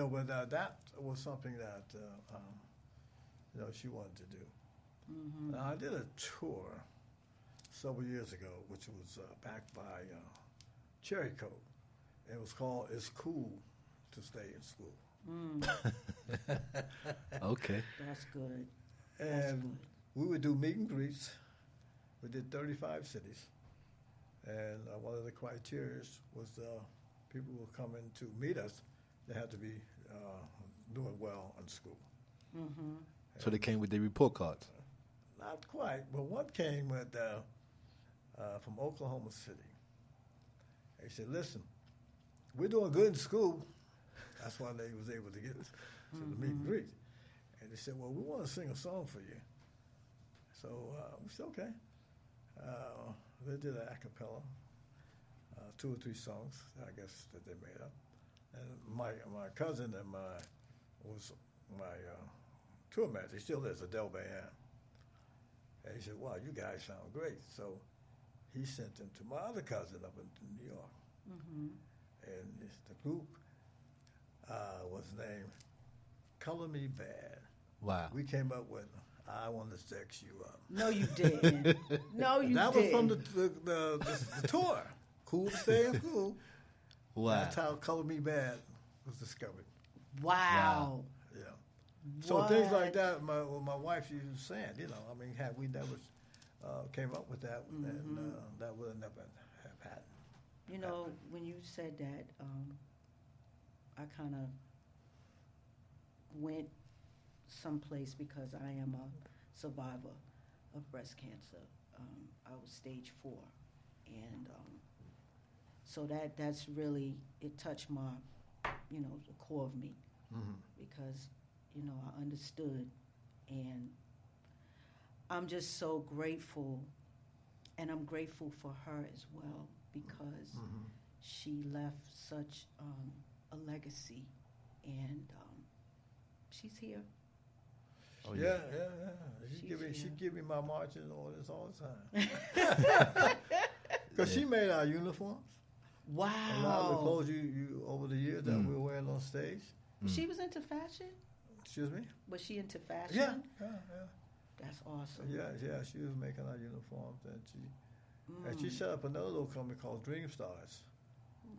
but that was something that she wanted to do. Mm-hmm. Now, I did a tour several years ago, which was backed by Cherry Coat. It was called "It's Cool to Stay in School." Okay. That's good. And we would do meet and greets. We did 35 cities. And one of the criteria was people who come in to meet us, they had to be doing well in school. Mm-hmm. So they came with their report cards. Not quite, but one came with from Oklahoma City. He said, "Listen, we're doing good in school." That's why they was able to get to the meet and greet. And they said, "Well, we want to sing a song for you." So we said, "Okay." They did an a cappella, 2 or 3 songs, I guess, that they made up. And my cousin and was my tour manager. He still is, Adele Bayan. And he said, "Wow, you guys sound great." So he sent them to my other cousin up in New York. Mm-hmm. And the group was named Color Me Bad. Wow. We came up with "I Want to Sex You Up." No, you didn't. No, you that didn't. was from the tour. Cool to Stay in School. Wow. That's how Color Me Bad was discovered. Wow. Yeah. So things like that, my wife was saying, I mean, had we never came up with that, then that would have never have happened. When you said that, I kind of went someplace because I am a survivor of breast cancer. I was stage 4, and so that's really, it touched my, the core of me, because I understood, and I'm just so grateful, and I'm grateful for her as well, because she left such a legacy, and she's here. Oh, yeah. She give me my marching orders all the time. Because she made our uniforms. Wow. A lot of the clothes you over the years that we were wearing on stage. She was into fashion? Excuse me? Was she into fashion? Yeah. That's awesome. Yeah, she was making our uniforms, and she set up another little company called Dream Stars.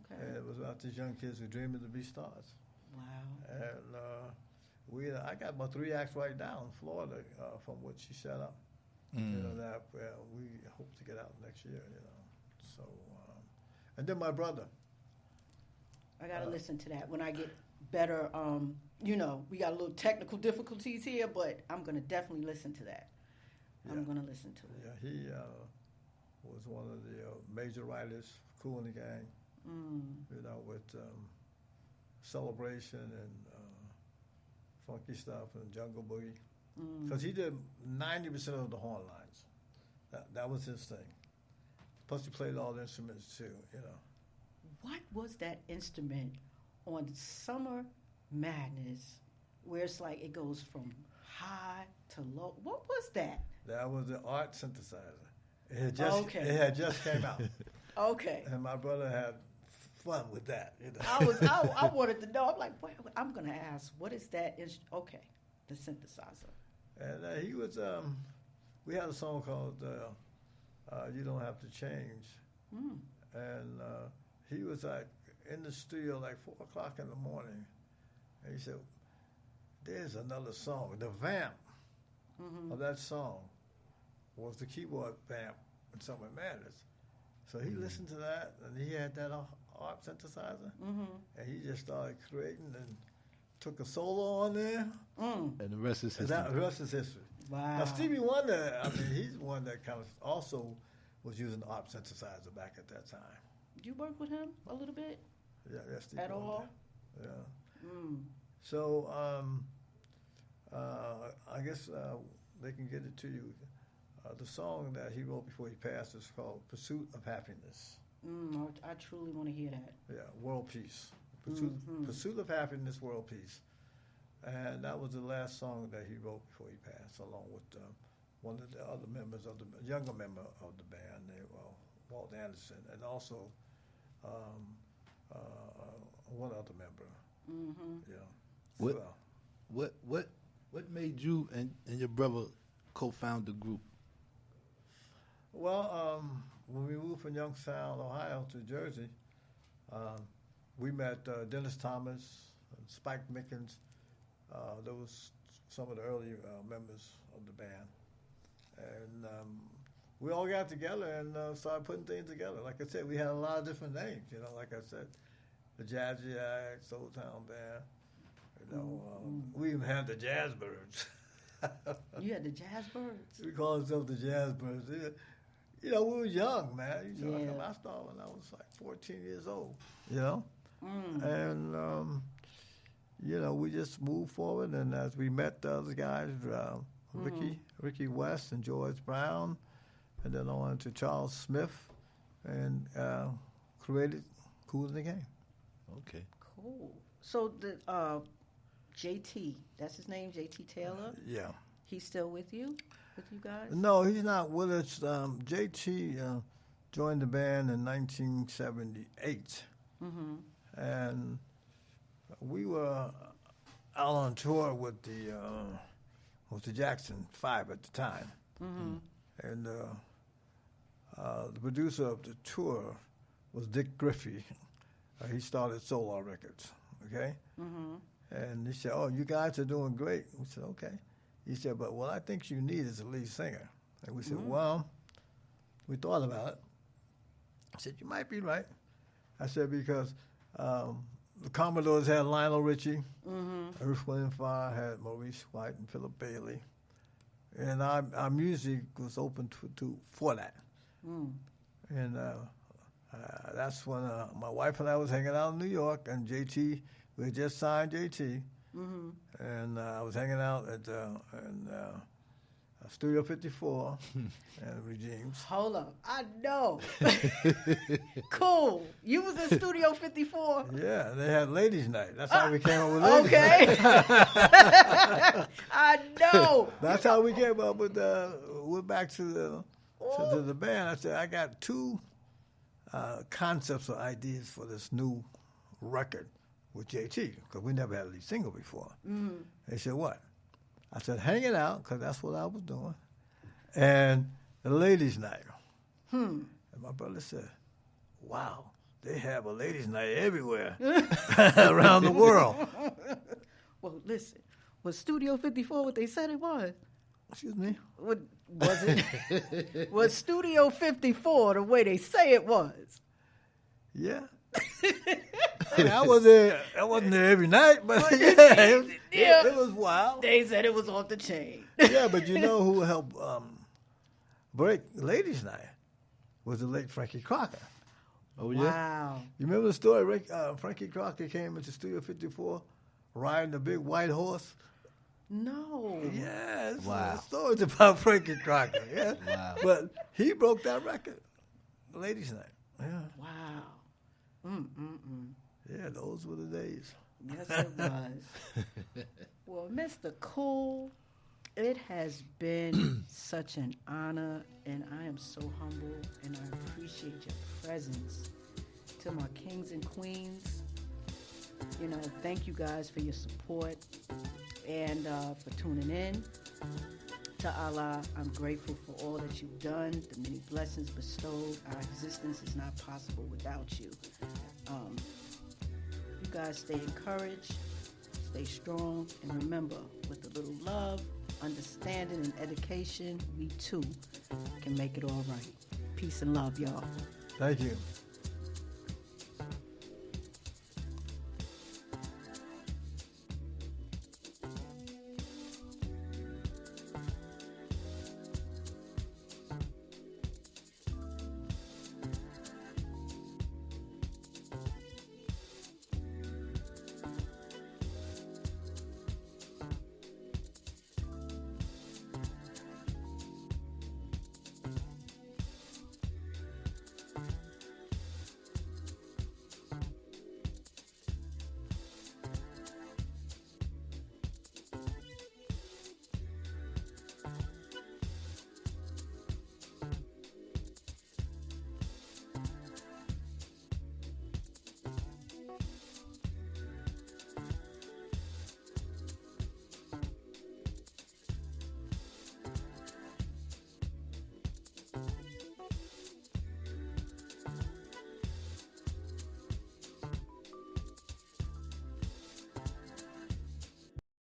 Okay. And it was about these young kids who dreaming to be stars. Wow. And I got about 3 acts right now in Florida from what she set up. That we hope to get out next year. So, and then my brother. I got to listen to that when I get better. We got a little technical difficulties here, but I'm going to definitely listen to that. Yeah. I'm going to listen to it. Yeah, he was one of the major writers, Kool the Gang. With Celebration and funky stuff and Jungle Boogie. Because he did 90% of the horn lines. That was his thing. Plus he played all the instruments too, What was that instrument on Summer Madness where it's like it goes from high to low? What was that? That was the art synthesizer. It had just came out. Okay. And my brother had fun with that. I wanted to know. I'm like, wait, I'm going to ask, what is that? Okay, the synthesizer. And he was, we had a song called You Don't Have to Change. And he was like in the studio like 4 o'clock in the morning. And he said, there's another song. The vamp of that song was the keyboard vamp in Summer Madness. So he listened to that, and he had that art synthesizer, and he just started creating and took a solo on there. And the rest is history. The rest is history. Wow. Now, Stevie Wonder, he's one that kind of also was using art synthesizer back at that time. Did you work with him a little bit? Yeah, Stevie At Wonder. all? Yeah. So, I guess they can get it to you. The song that he wrote before he passed is called Pursuit of Happiness. I truly want to hear that. Yeah, World Peace. Pursuit of Happiness, World Peace. And that was the last song that he wrote before he passed, along with one of the other members of the younger member of the band, Walt Anderson, and also one other member. Mm-hmm. Yeah. What, So, what made you and your brother co-found the group? well, when we moved from Youngstown, Ohio to Jersey, we met Dennis Thomas, and Spike Mickens. Those some of the early members of the band, and we all got together and started putting things together. Like I said, we had a lot of different names. You know, like I said, the Jazzy Act, Soul Town Band. You know, we even had the Jazzbirds. You had the Jazzbirds. We call ourselves the Jazzbirds. You know, we were young, man. You know, Yeah. I started when I was like 14 years old. You know, Mm. and you know, we just moved forward. And as we met the other guys, Ricky West and George Brown, and then on to Charles Smith, and created Kool the Gang. Okay. Cool. So the JT, that's his name, JT Taylor. Yeah. He's still with you guys? No, he's not with us. JT joined the band in 1978, and we were out on tour with the Jackson Five at the time, and the producer of the tour was Dick Griffey. He started Solar Records, okay? And he said, "Oh, you guys are doing great." We said, "Okay." He said, "But what I think you need is a lead singer." And we said, "Well, we thought about it." I said, "You might be right." I said, because the Commodores had Lionel Richie, Earth, Wind and Fire had Maurice White and Philip Bailey, and our music was open for that. And that's when my wife and I was hanging out in New York, and JT, we had just signed JT, and I was hanging out at Studio 54 and Regimes. Hold up. I know. Cool. You was in Studio 54? Yeah, they had ladies' night. That's how we came up with ladies' Okay. night. I know. That's how we came up with went back to the band. I said, I got two concepts or ideas for this new record with JT, because we never had a lead single before. They said, what? I said, hang it out, because that's what I was doing. And the ladies' night. And my brother said, wow, they have a ladies' night everywhere around the world. Well, listen, was Studio 54 what they said it was? Excuse me? Was it? Was Studio 54 the way they say it was? Yeah. I mean, I wasn't there every night, but it was wild. They said it was off the chain. Yeah, but you know who helped break Ladies' Night was the late Frankie Crocker. Oh, yeah? Wow. You remember the story? Frankie Crocker came into Studio 54 riding a big white horse. No. Yes. Wow. The story's about Frankie Crocker. Yeah. Wow. But he broke that record, Ladies' Night. Yeah. Wow. Yeah, those were the days. Yes, it was. Well, Mr. Kool, it has been such an honor, and I am so humble, and I appreciate your presence. To my kings and queens, you know, thank you guys for your support and for tuning in. To Allah, I'm grateful for all that you've done, the many blessings bestowed. Our existence is not possible without you. You guys stay encouraged, stay strong, and remember, with a little love, understanding, and education, we too can make it all right. Peace and love, y'all. Thank you.